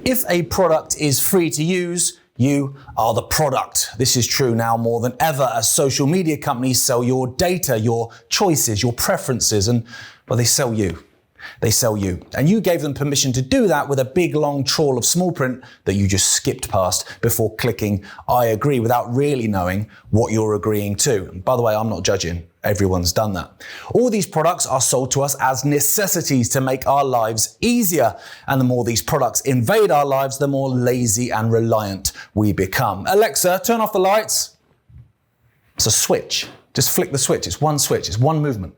If a product is free to use, you are the product. This is true now more than ever as social media companies sell your data, your choices, your preferences, and, well, they sell you. They sell you. And you gave them permission to do that with a big long trawl of small print that you just skipped past before clicking I agree without really knowing what you're agreeing to. And by the way, I'm not judging. Everyone's done that. All these products are sold to us as necessities to make our lives easier. And the more these products invade our lives, the more lazy and reliant we become. Alexa, turn off the lights. It's a switch. Just flick the switch. It's one switch. It's one movement.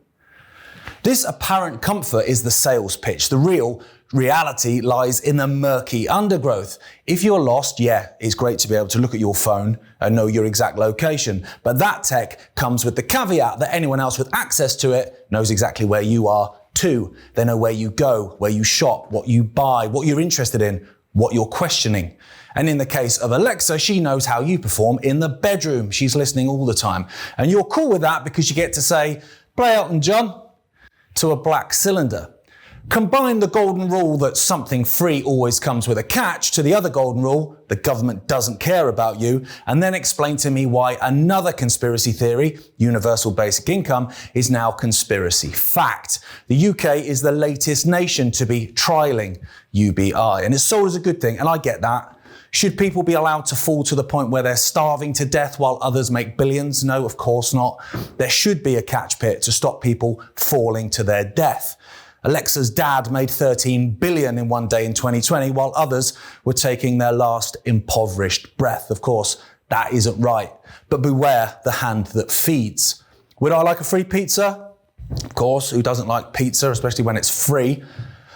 This apparent comfort is the sales pitch. The real reality lies in the murky undergrowth. If you're lost, yeah, it's great to be able to look at your phone and know your exact location. But that tech comes with the caveat that anyone else with access to it knows exactly where you are too. They know where you go, where you shop, what you buy, what you're interested in, what you're questioning. And in the case of Alexa, she knows how you perform in the bedroom. She's listening all the time. And you're cool with that because you get to say, "Play Elton John," to a black cylinder. Combine the golden rule that something free always comes with a catch to the other golden rule, the government doesn't care about you, and then explain to me why another conspiracy theory, universal basic income, is now conspiracy fact. The UK is the latest nation to be trialling UBI, and it's sold as a good thing, and I get that. Should people be allowed to fall to the point where they're starving to death while others make billions? No, of course not. There should be a catch pit to stop people falling to their death. Alexa's dad made 13 billion in one day in 2020, while others were taking their last impoverished breath. Of course, that isn't right. But beware the hand that feeds. Would I like a free pizza? Of course, who doesn't like pizza, especially when it's free?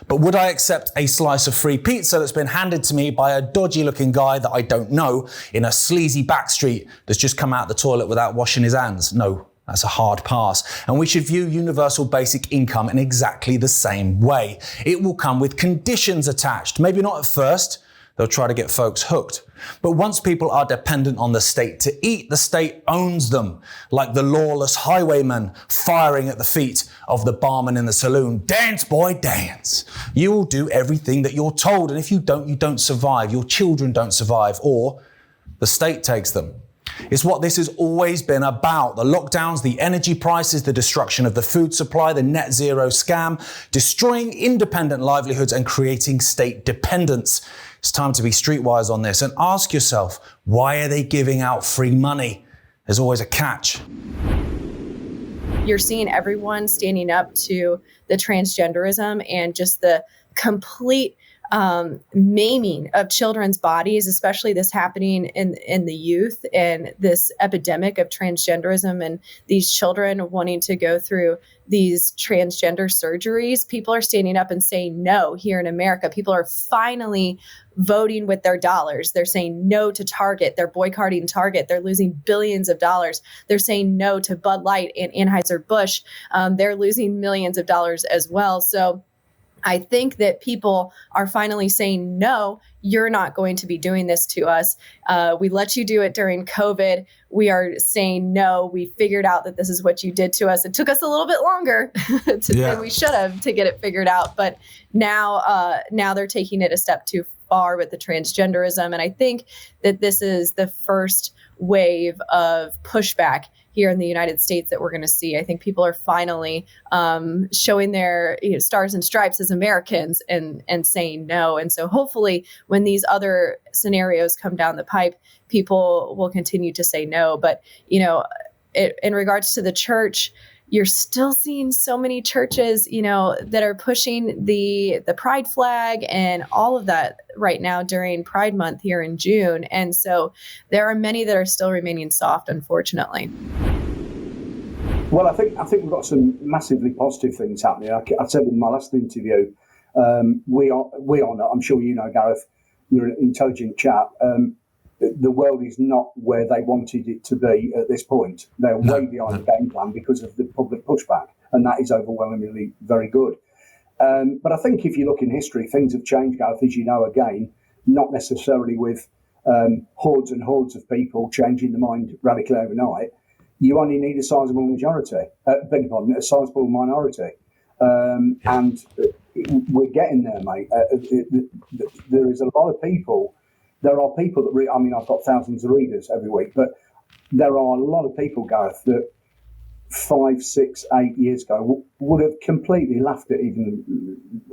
But would I accept a slice of free pizza that's been handed to me by a dodgy looking guy that I don't know in a sleazy backstreet that's just come out the toilet without washing his hands? No, that's a hard pass. And we should view universal basic income in exactly the same way. It will come with conditions attached. Maybe not at first. They'll try to get folks hooked. But once people are dependent on the state to eat, the state owns them, like the lawless highwayman firing at the feet of the barman in the saloon. Dance, boy, dance. You will do everything that you're told, and if you don't survive. Your children don't survive, or the state takes them. It's what this has always been about. The lockdowns, the energy prices, the destruction of the food supply, the net zero scam, destroying independent livelihoods and creating state dependence. It's time to be streetwise on this and ask yourself, why are they giving out free money? There's always a catch. You're seeing everyone standing up to the transgenderism and just the complete maiming of children's bodies, especially this happening in the youth, and this epidemic of transgenderism and these children wanting to go through these transgender surgeries. People are standing up and saying no here in America. People are finally voting with their dollars. They're saying no to Target. They're boycotting Target. They're losing billions of dollars. They're saying no to Bud Light and Anheuser-Busch. They're losing millions of dollars as well. So I think that people are finally saying, no, you're not going to be doing this to us. We let you do it during COVID. We are saying, no, we figured out that this is what you did to us. It took us a little bit longer than we should have to get it figured out. But now they're taking it a step too far with the transgenderism. And I think that this is the first wave of pushback here in the United States that we're going to see. I think people are finally showing their stars and stripes as Americans and saying no. And so hopefully when these other scenarios come down the pipe, people will continue to say no. But, in regards to the church, you're still seeing so many churches, that are pushing the pride flag and all of that right now during Pride Month here in June. And so there are many that are still remaining soft, unfortunately. Well, I think we've got some massively positive things happening. I said in my last interview, we are not, I'm sure you know, Gareth, you're an intelligent chap. The world is not where they wanted it to be at this point. They're way behind the game plan because of the public pushback, and that is overwhelmingly very good. But I think if you look in history, things have changed, Gareth, as you know, again, not necessarily with hordes and hordes of people changing the mind radically overnight. You only need a sizable majority, a sizable minority. And we're getting there, mate. There is a lot of people. There are people that read. I mean, I've got thousands of readers every week, but there are a lot of people, Gareth, that 5, 6, 8 years ago would have completely laughed at even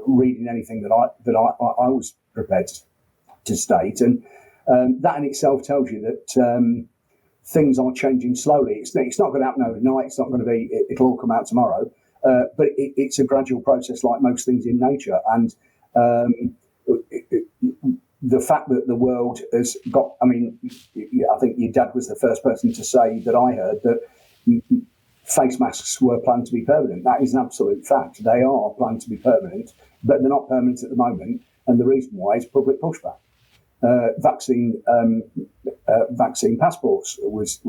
reading anything that I was prepared to state, and that in itself tells you that things are changing slowly. It's not going to happen overnight. It's not going to be. It'll all come out tomorrow. But it's a gradual process, like most things in nature. And the fact that the world has got, I mean, I think your dad was the first person to say that I heard that face masks were planned to be permanent. That is an absolute fact. They are planned to be permanent, but they're not permanent at the moment. And the reason why is public pushback. Vaccine passports was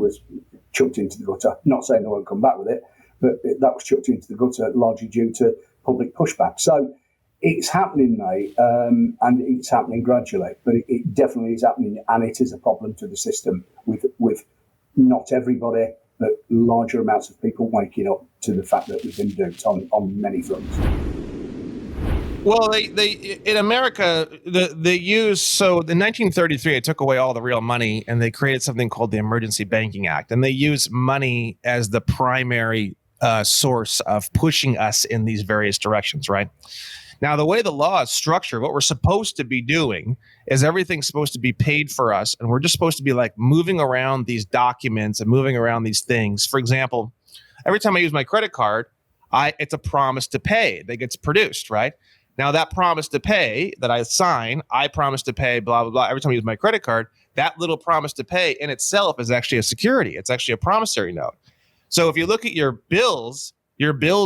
chucked into the gutter. Not saying they won't come back with it, but that was chucked into the gutter largely due to public pushback. So it's happening, mate, and it's happening gradually, but it definitely is happening, and it is a problem to the system with not everybody, but larger amounts of people waking up to the fact that we've been duped on many fronts. Well, they in America, they use, so in 1933, they took away all the real money and they created something called the Emergency Banking Act. And they use money as the primary source of pushing us in these various directions, right? Now, the way the law is structured, what we're supposed to be doing is everything's supposed to be paid for us. And we're just supposed to be like moving around these documents and moving around these things. For example, every time I use my credit card, it's a promise to pay that gets produced, right? Now, that promise to pay that I sign, I promise to pay, blah, blah, blah. Every time I use my credit card, that little promise to pay in itself is actually a security. It's actually a promissory note. So if you look at your bills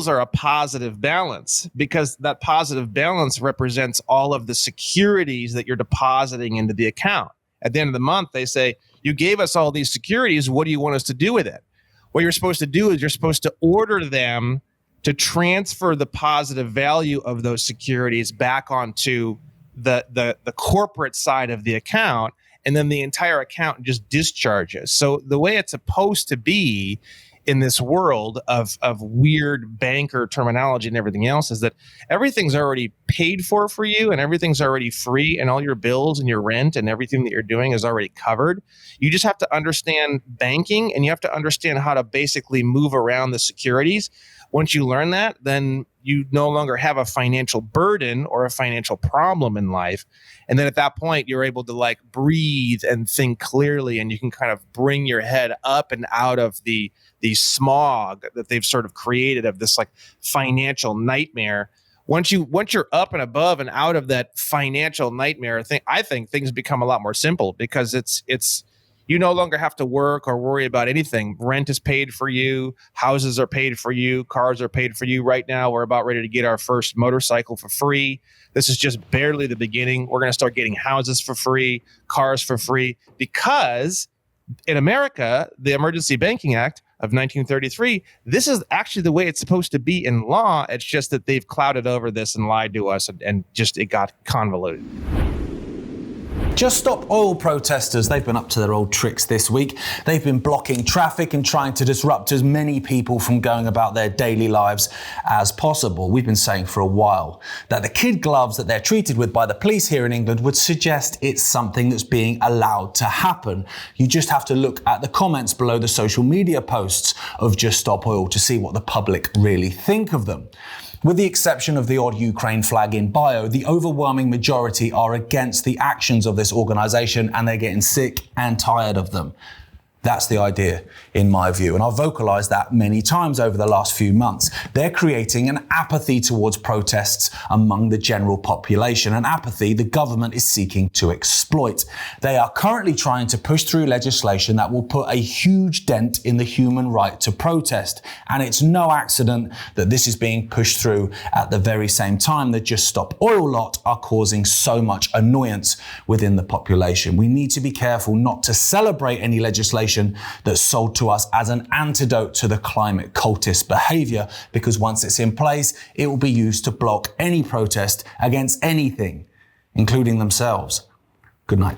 are a positive balance because that positive balance represents all of the securities that you're depositing into the account. At the end of the month, they say, you gave us all these securities. What do you want us to do with it? What you're supposed to do is you're supposed to order them to transfer the positive value of those securities back onto the corporate side of the account, and then the entire account just discharges. So the way it's supposed to be in this world of weird banker terminology and everything else is that everything's already paid for you and everything's already free, and all your bills and your rent and everything that you're doing is already covered. You just have to understand banking, and you have to understand how to basically move around the securities. Once you learn that, then you no longer have a financial burden or a financial problem in life. And then at that point, you're able to like breathe and think clearly, and you can kind of bring your head up and out of the smog that they've sort of created of this like financial nightmare. Once you're up and above and out of that financial nightmare thing, I think things become a lot more simple because it's you no longer have to work or worry about anything. Rent is paid for you. Houses are paid for you. Cars are paid for you. Right now, we're about ready to get our first motorcycle for free. This is just barely the beginning. We're going to start getting houses for free, cars for free, because in America, the Emergency Banking Act of 1933, this is actually the way it's supposed to be in law. It's just that they've clouded over this and lied to us, and just it got convoluted. Just Stop Oil protesters, they've been up to their old tricks this week. They've been blocking traffic and trying to disrupt as many people from going about their daily lives as possible. We've been saying for a while that the kid gloves that they're treated with by the police here in England would suggest it's something that's being allowed to happen. You just have to look at the comments below the social media posts of Just Stop Oil to see what the public really think of them. With the exception of the odd Ukraine flag in bio, the overwhelming majority are against the actions of this organisation, and they're getting sick and tired of them. That's the idea, in my view, and I've vocalised that many times over the last few months. They're creating an apathy towards protests among the general population, an apathy the government is seeking to exploit. They are currently trying to push through legislation that will put a huge dent in the human right to protest, and it's no accident that this is being pushed through at the very same time the Just Stop Oil lot are causing so much annoyance within the population. We need to be careful not to celebrate any legislation that's sold to us as an antidote to the climate cultist behaviour, because once it's in place, it will be used to block any protest against anything, including themselves. Good night.